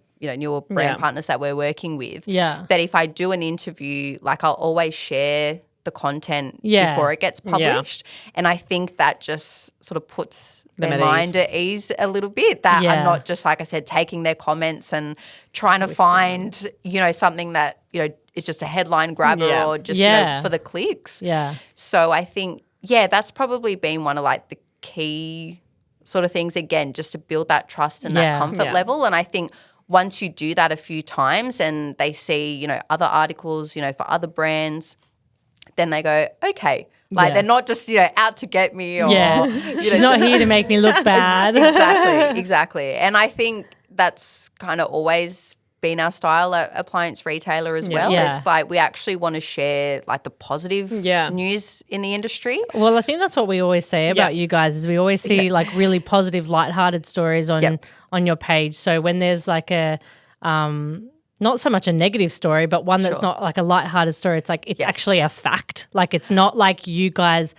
brand partners that we're working with. That if I do an interview, like I'll always share the content before it gets published. And I think that just sort of puts their mind at ease a little bit, that I'm not just, like I said, taking their comments and trying to find, you know, something that, you know, is just a headline grabber or just, you know, for the clicks. So I think, that's probably been one of like the key sort of things, again, just to build that trust and that comfort level. And I think once you do that a few times and they see, you know, other articles, you know, for other brands, then they go, okay. Like they're not just, you know, out to get me or, she's not here to make me look bad. Exactly. And I think that's kind of always been our style at Appliance Retailer as well. It's like we actually want to share like the positive news in the industry. Well, I think that's what we always say about you guys, is we always see like really positive, lighthearted stories on your page. So when there's like a not so much a negative story, but one that's not like a lighthearted story. It's like it's actually a fact. Like it's not like you guys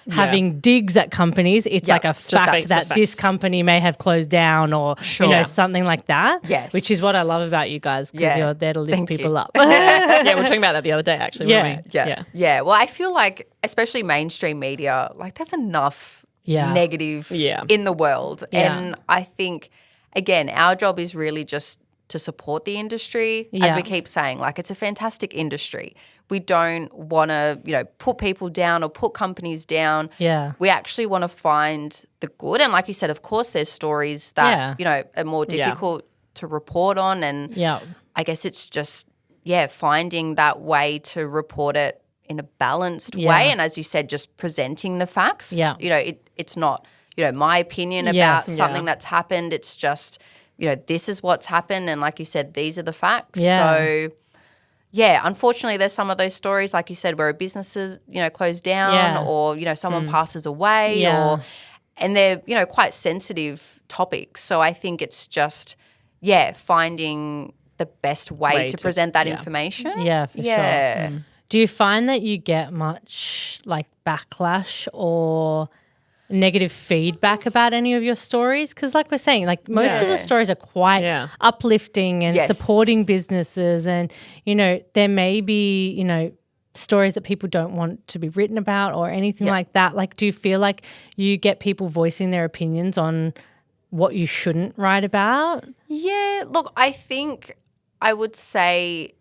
having digs at companies. It's like a fact that this company may have closed down or you know, something like that. Which is what I love about you guys, because you're there to lift people up. We were talking about that the other day actually, weren't we? Well, I feel like especially mainstream media, like there's enough negative in the world. And I think, again, our job is really just to support the industry, as we keep saying. Like, it's a fantastic industry. We don't want to, you know, put people down or put companies down. We actually want to find the good. And like you said, of course, there's stories that, you know, are more difficult to report on. And I guess it's just, finding that way to report it in a balanced way. And as you said, just presenting the facts. You know, it's not, you know, my opinion about something that's happened. It's just, you know, this is what's happened, and like you said, these are the facts. So, unfortunately, there's some of those stories, like you said, where a business is, you know, closed down or, you know, someone passes away and they're, you know, quite sensitive topics. So I think it's just, finding the best way to present that information. For sure. Do you find that you get much like backlash or negative feedback about any of your stories? Because like we're saying, like most of the stories are quite uplifting and supporting businesses, and you know, there may be, you know, stories that people don't want to be written about or anything like that. Like, do you feel like you get people voicing their opinions on what you shouldn't write about? Look, I think I would say,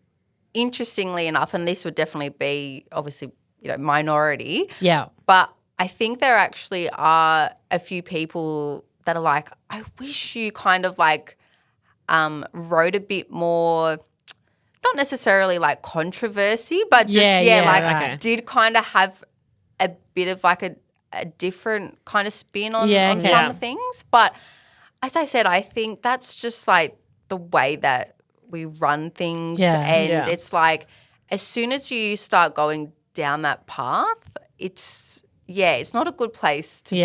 interestingly enough, and this would definitely be obviously, you know, minority, but I think there actually are a few people that are like, I wish you kind of like wrote a bit more, not necessarily like controversy, but just did kind of have a bit of like a different kind of spin on some things. But as I said, I think that's just like the way that we run things. And it's like, as soon as you start going down that path, it's not a good place to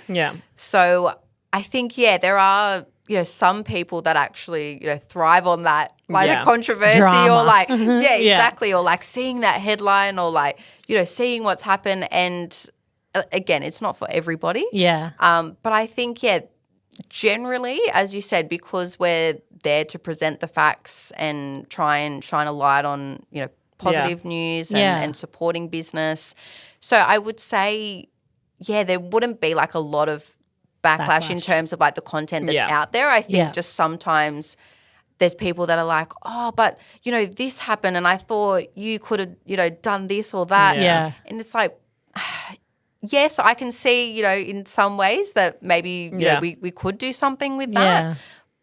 be. So I think, there are, you know, some people that actually, you know, thrive on that, like a controversy drama. or like, exactly. Or like seeing that headline or like, you know, seeing what's happened. And again, it's not for everybody. But I think, generally, as you said, because we're there to present the facts and try and shine a light on, you know, positive news and supporting business. So I would say, there wouldn't be like a lot of backlash in terms of like the content that's out there. I think just sometimes there's people that are like, oh, but, you know, this happened and I thought you could have, you know, done this or that. And it's like, yes, I can see, you know, in some ways that maybe, you know, we could do something with that.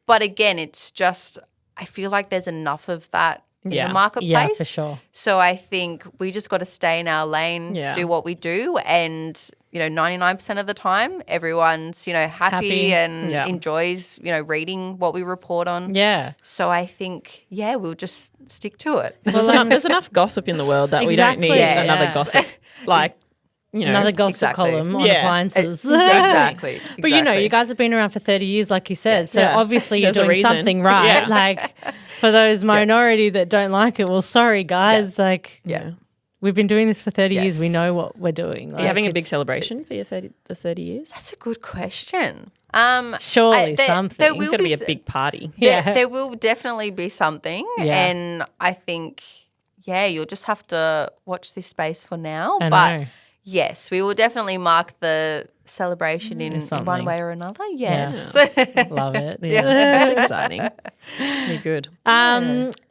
But again, it's just, I feel like there's enough of that in the marketplace. Yeah, for sure. So I think we just got to stay in our lane, do what we do, and, you know, 99% of the time everyone's, you know, happy and enjoys, you know, reading what we report on. So I think, we'll just stick to it. There's enough gossip in the world that we don't need another gossip. Like, another gossip column on appliances. Exactly. But you guys have been around for 30 years, like you said. So obviously you're doing something right. Yeah. Like for those minority that don't like it, well, sorry guys. Yeah. Like we've been doing this for 30 years. We know what we're doing. Like, are you having a big celebration for your 30 years? That's a good question. Surely something. There's going to be a big party. There will definitely be something. Yeah. And I think, you'll just have to watch this space for now. But yes, we will definitely mark the celebration in one way or another. Yes. Yeah. Love it. Yeah. That's exciting. Be good.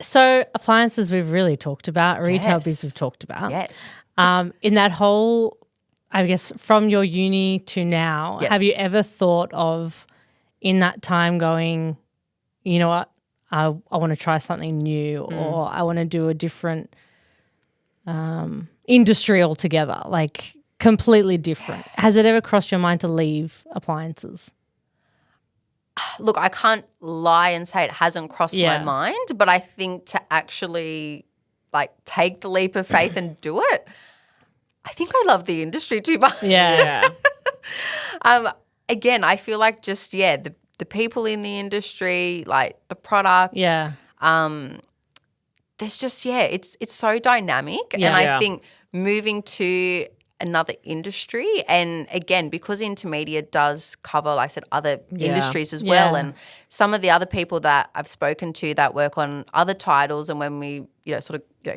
So appliances we've really talked about. Retail biz we've talked about. Yes. In that whole, I guess, from your uni to now, have you ever thought of in that time going, you know what, I want to try something new or I want to do a different industry altogether, like completely different? Has it ever crossed your mind to leave appliances? Look, I can't lie and say it hasn't crossed my mind, but I think to actually take the leap of faith and do it, I think I love the industry too much. Yeah. Again, I feel like just the people in the industry, like the product. Yeah. There's just it's so dynamic, and I think moving to another industry, and again because Intermedia does cover, like I said, other industries as well, and some of the other people that I've spoken to that work on other titles, and when we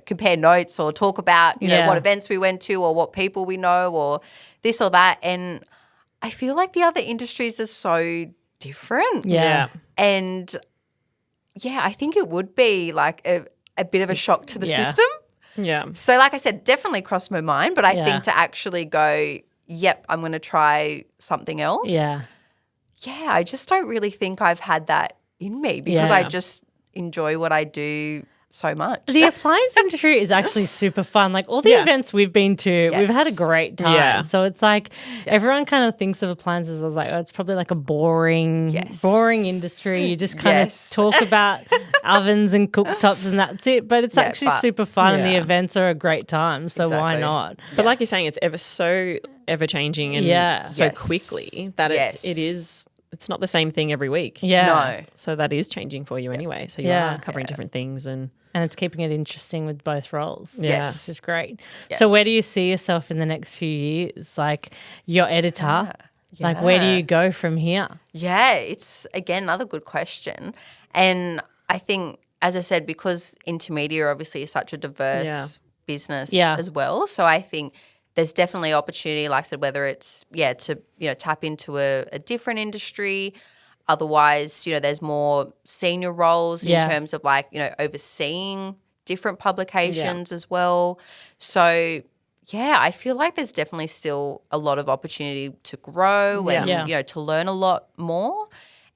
compare notes or talk about what events we went to or what people we know or this or that, and I feel like the other industries are so different. Yeah. And I think it would be like a bit of a shock to the system. Yeah. So like I said, definitely crossed my mind, but I think to actually go, I'm going to try something else. Yeah. Yeah, I just don't really think I've had that in me because I just enjoy what I do so much. The appliance industry is actually super fun. Like all the events we've been to, we've had a great time. Yeah. So it's like everyone kind of thinks of appliances as like, it's probably like a boring industry. You just kind of talk about ovens and cooktops and that's it. But it's actually super fun and the events are a great time. So why not? But like you're saying, it's ever changing and so quickly that it's not the same thing every week. Yeah. No. So that is changing for you anyway. So you are covering different things and it's keeping it interesting with both roles. Yes. Which is great. Yes. So where do you see yourself in the next few years? Like your editor, like where do you go from here? Yeah, it's again another good question. And I think, as I said, because Intermedia obviously is such a diverse business as well. So I think there's definitely opportunity, like I said, whether it's, to, tap into a different industry. Otherwise, there's more senior roles in terms of overseeing different publications as well. So, I feel like there's definitely still a lot of opportunity to grow and, to learn a lot more.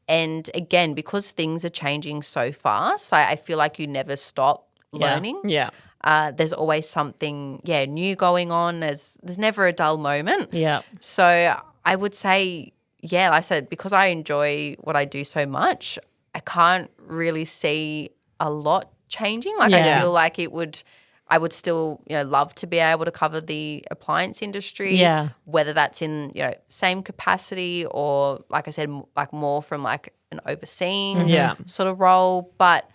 And again, because things are changing so fast, I feel like you never stop learning. Yeah. There's always something, new going on. There's never a dull moment. Yeah. So I would say, like I said, because I enjoy what I do so much, I can't really see a lot changing. I feel like I would still, love to be able to cover the appliance industry. Yeah. Whether that's in, same capacity or, like I said, like more from like an overseeing sort of role. But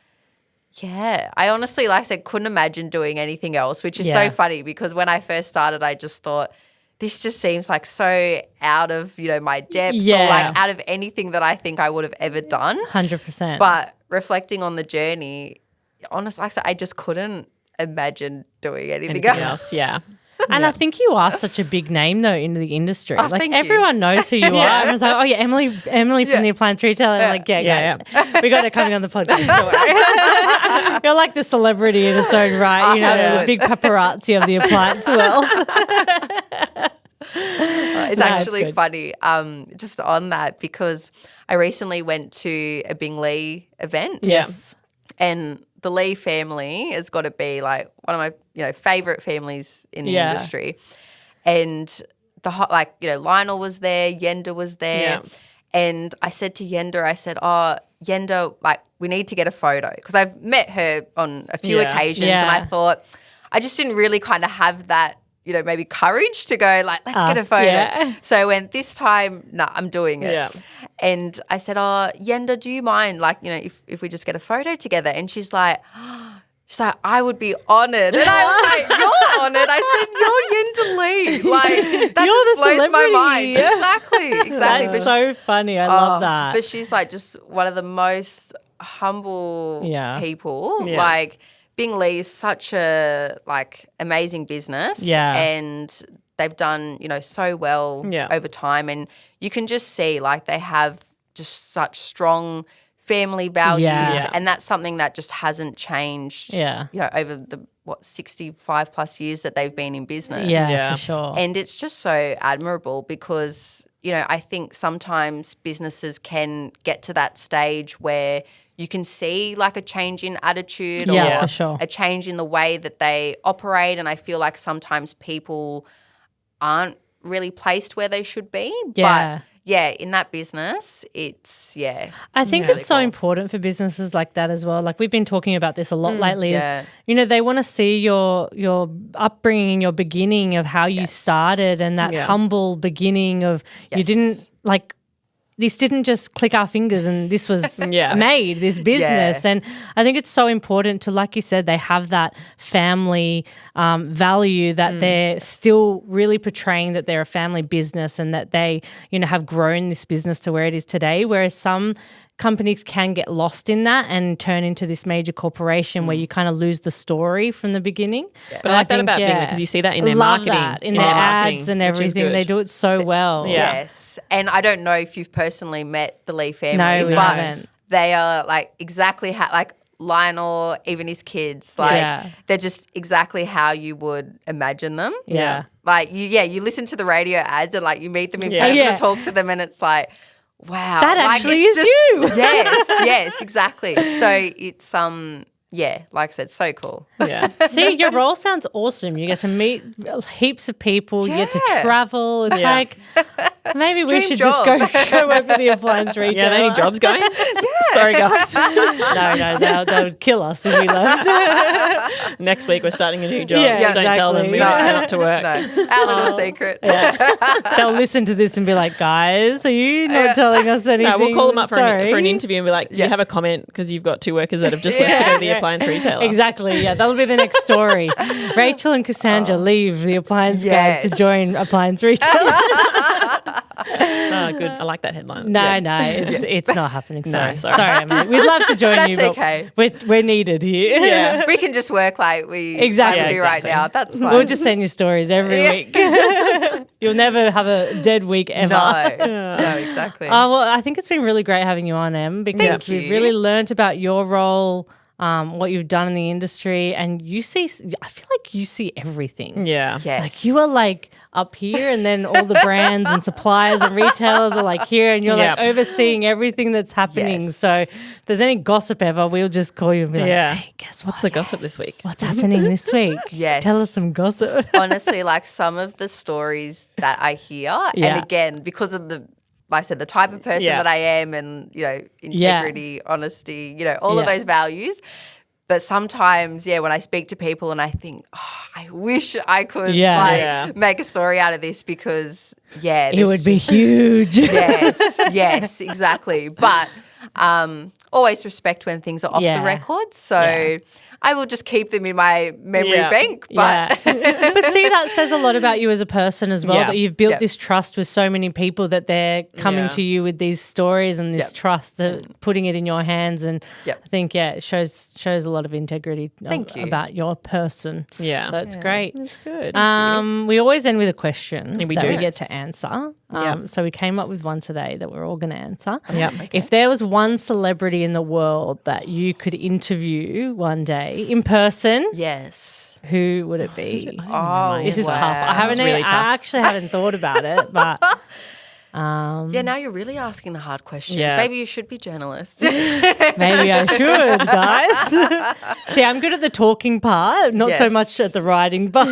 I honestly, like I said, couldn't imagine doing anything else, which is so funny because when I first started, I just thought this just seems like so out of, my depth or like out of anything that I think I would have ever done. 100%. But reflecting on the journey, honestly, like I said, I just couldn't imagine doing anything else. Yeah. And I think you are such a big name though in the industry. Oh, like everyone knows who you are. Everyone's like, Emily from the Appliance Retailer. I'm like, we got her coming on the podcast. You're like the celebrity in its own right. The big paparazzi of the appliance world. It's actually funny just on that because I recently went to a Bing Lee event. Yes. And the Lee family has got to be like one of my favorite families in the industry. And Lionel was there, Yenda was there. Yeah. And I said to Yenda, Yenda, like we need to get a photo because I've met her on a few occasions and I thought I just didn't really kind of have that maybe courage to go like, let's get a photo. Yeah. So I went, this time, I'm doing it. Yeah. And I said, Yenda, do you mind like, if we just get a photo together? And she's like, I would be honoured. And I was like, you're honoured? I said, you're Yenda Lee. Like, that just blows my mind. Exactly. That's so funny. I love that. But she's like just one of the most humble people. Yeah. Like, Bing Lee is such a like amazing business. Yeah. And they've done, so well over time. And you can just see like they have just such strong family values, and that's something that just hasn't changed. Over the 65 plus years that they've been in business. For sure. And it's just so admirable because I think sometimes businesses can get to that stage where you can see like a change in attitude or for sure. a change in the way that they operate, and I feel like sometimes people aren't really placed where they should be. But in that business, it's, I think it's so important for businesses like that as well. Like we've been talking about this a lot lately is, they want to see your upbringing, your beginning of how you started and that humble beginning of you didn't like, this didn't just click our fingers and this was made, this business. And I think it's so important to, like you said, they have that family value that they're still really portraying that they're a family business and that they, have grown this business to where it is today. Whereas some companies can get lost in that and turn into this major corporation where you kind of lose the story from the beginning. But I like that about Bing because you see that in their marketing. That in their ads and everything. They do it so well. Yes. And I don't know if you've personally met the Lee family. No, we haven't. They are like exactly how, like Lionel, even his kids, like they're just exactly how you would imagine them. Yeah. Like you listen to the radio ads and like you meet them in person and talk to them and it's like, wow. That actually is you. Yes, exactly. So it's like I said, so cool. Yeah. See, your role sounds awesome. You get to meet heaps of people, you get to travel. It's like maybe we should just go work for the appliance retailer. Yeah, are there any jobs going? Sorry guys. No, they'll kill us if we left. Next week we're starting a new job. Just don't tell them we won't turn up to work. No. Our little secret. They'll listen to this and be like, guys, are you not telling us anything? No, we'll call them up for an interview and be like, do you have a comment? Because you've got 2 workers that have just left to go to the appliance retailer. Exactly, that'll be the next story. Rachel and Cassandra leave the appliance guys to join appliance retailer. Good. I like that headline. No, it's not happening. Sorry, Emily. We'd love to join you, but okay. We're needed here. Yeah, we can just work like we do right now. That's fine. We'll just send you stories every week. You'll never have a dead week ever. No, exactly. Well, I think it's been really great having you on, Em, because we've really learnt about your role, what you've done in the industry, and I feel like you see everything. Yeah. Yes. Like you are like up here and then all the brands and suppliers and retailers are like here and you're like overseeing everything that's happening. Yes. So if there's any gossip ever, we'll just call you and be like, hey, guess what's the gossip this week? What's happening this week? Yes. Tell us some gossip. Honestly, like some of the stories that I hear, and again, because of like I said, the type of person that I am and, integrity, honesty, all of those values. But sometimes, when I speak to people and I think, I wish I could make a story out of this because, it would be huge. Yes, exactly. But always respect when things are off the record. So I will just keep them in my memory bank. But but see, that says a lot about you as a person as well, that you've built this trust with so many people that they're coming to you with these stories and this trust, putting it in your hands. And I think, it shows a lot of integrity about your person. Yeah. So it's great. That's good. We always end with a question we get to answer. So we came up with one today that we're all going to answer. Okay. If there was one celebrity in the world that you could interview one day in person, who would it be? This is tough. I actually haven't thought about it, but now you're really asking the hard questions. Maybe you should be journalist. Maybe I should, guys. See, I'm good at the talking part, not so much at the writing part.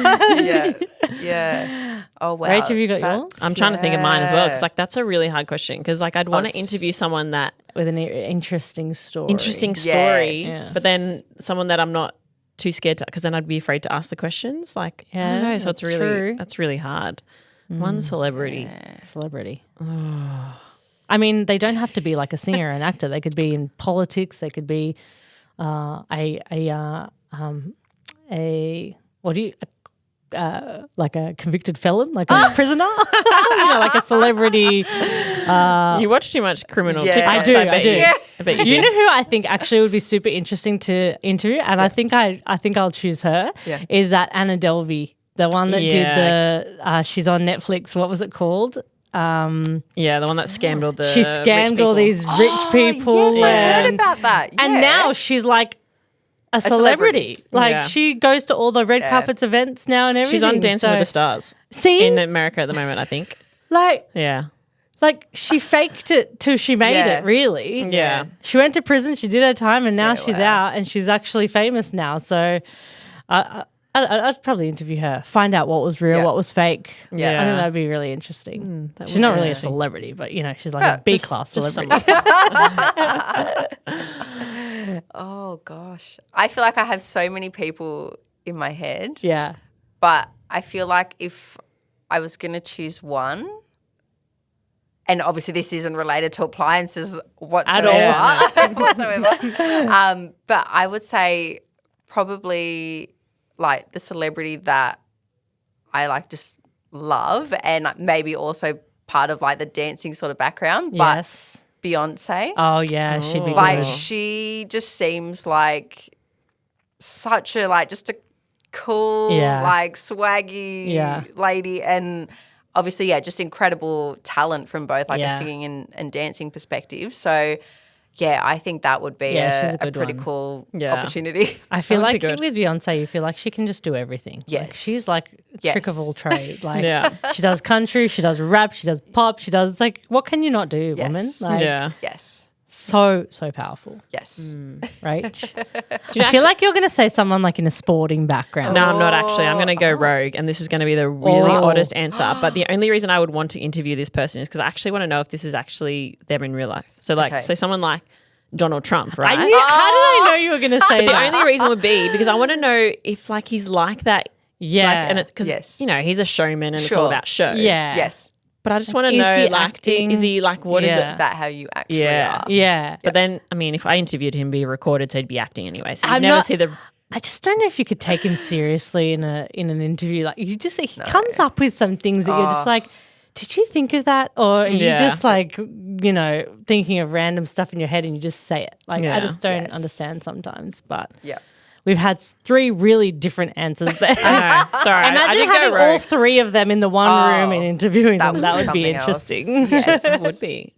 Oh, wow. Rach, have you got yours? I'm trying to think of mine as well because that's a really hard question because I'd want to interview someone that with an interesting story. But then someone that I'm not too scared to, because then I'd be afraid to ask the questions. Like, I don't know. So it's really, true. That's really hard. One celebrity. Celebrity. Oh. I mean, they don't have to be like a singer or an actor. They could be in politics. They could be like a convicted felon, like a prisoner, like a celebrity. You watch too much criminal TikToks. I do. Yeah. I bet you do. You know who I think actually would be super interesting to interview, and I think I'll choose her. Yeah. Is that Anna Delvey, the one that did the? She's on Netflix. What was it called? The one that scammed all the. She scammed all these rich people. Yes, I heard about that. Yeah. And now she's like a celebrity. Like she goes to all the red carpets events now and everything. She's on Dancing with the Stars. See? In America at the moment, I think. Like she faked it till she made it, really. Yeah. She went to prison, she did her time, and now she's out and she's actually famous now. So I'd probably interview her, find out what was real, what was fake. Yeah. I think that'd be really interesting. She's not really a celebrity, but, she's like a B-class celebrity. Oh, gosh. I feel like I have so many people in my head. Yeah. But I feel like if I was going to choose one, and obviously this isn't related to appliances whatsoever. At all. But I would say probably like the celebrity that I like just love, and maybe also part of like the dancing sort of background. But Beyonce. Oh yeah, she'd be like good. She just seems like such a just a cool like swaggy lady, and obviously just incredible talent from both like a singing and dancing perspective. So I think that would be a pretty cool opportunity. I feel like with Beyonce, you feel like she can just do everything. Yes. Like she's like trick of all trade. Like she does country, she does rap, she does pop, she does what can you not do, woman? Like, yes. So powerful. Yes. Right? I feel like you're going to say someone like in a sporting background. No, I'm not actually. I'm going to go rogue, and this is going to be the really oddest answer. But the only reason I would want to interview this person is because I actually want to know if this is actually them in real life. So say someone like Donald Trump, right? How did I know you were going to say that? The only reason would be because I want to know if he's like that. Yeah. And because, he's a showman and it's all about show. Yeah. Yes. But I just want to know, he acting? Is he what is it? Is that how you actually are? Yeah. But then, I mean, if I interviewed him, be recorded, so he'd be acting anyway. So you'd never see the... I just don't know if you could take him seriously in an interview. Like he comes up with some things that you're just like, did you think of that? Or are you just thinking of random stuff in your head and you just say it? Like I just don't understand sometimes. But we've had 3 really different answers there. I know. Sorry. Imagine having all 3 of them in the one room and interviewing them. That would be interesting. Yes, it would be.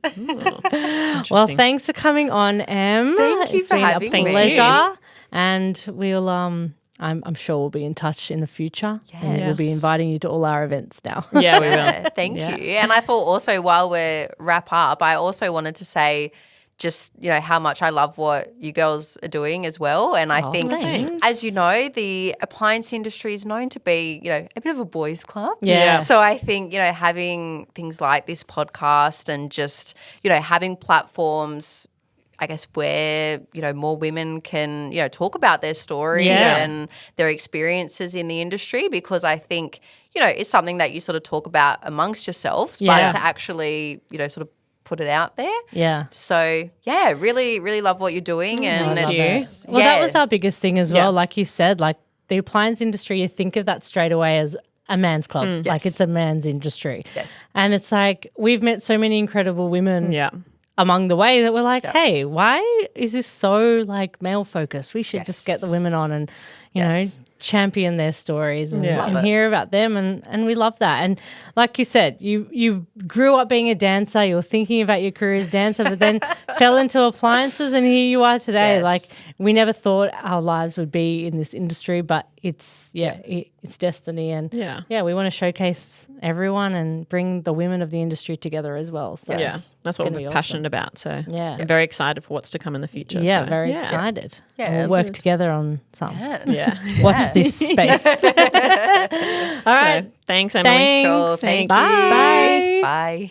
Well, thanks for coming on, Em. Thank you for having me. It's been a pleasure. And we'll I'm sure we'll be in touch in the future. Yes. And we'll be inviting you to all our events now. Yeah, we will. Thank you. And I thought also while we wrap up, I also wanted to say just, how much I love what you girls are doing as well. And I think, as you know, the appliance industry is known to be, a bit of a boys' club. Yeah. So I think, having things like this podcast and just, having platforms, I guess, where, more women can, talk about their story and their experiences in the industry, because I think, it's something that you sort of talk about amongst yourselves, but to actually, sort of put it out there. Yeah. So, really, really love what you're doing. And Well, that was our biggest thing as well. Like you said, like the appliance industry, you think of that straight away as a man's club. Like it's a man's industry. Yes. And it's like we've met so many incredible women among the way that we're like, hey, why is this so like male focused? We should just get the women on and, you know, champion their stories and hear about them, and we love that. And like you said, you grew up being a dancer, you were thinking about your career as a dancer, but then fell into appliances, and here you are today. Like we never thought our lives would be in this industry, but it's it's destiny, and we want to showcase everyone and bring the women of the industry together as well. So that's what we're passionate about. So I'm very excited for what's to come in the future. Very excited. We'll work together on some. Watch this space. All right. Thanks, Emily. Thanks. Cool. Thank Bye. you. Bye.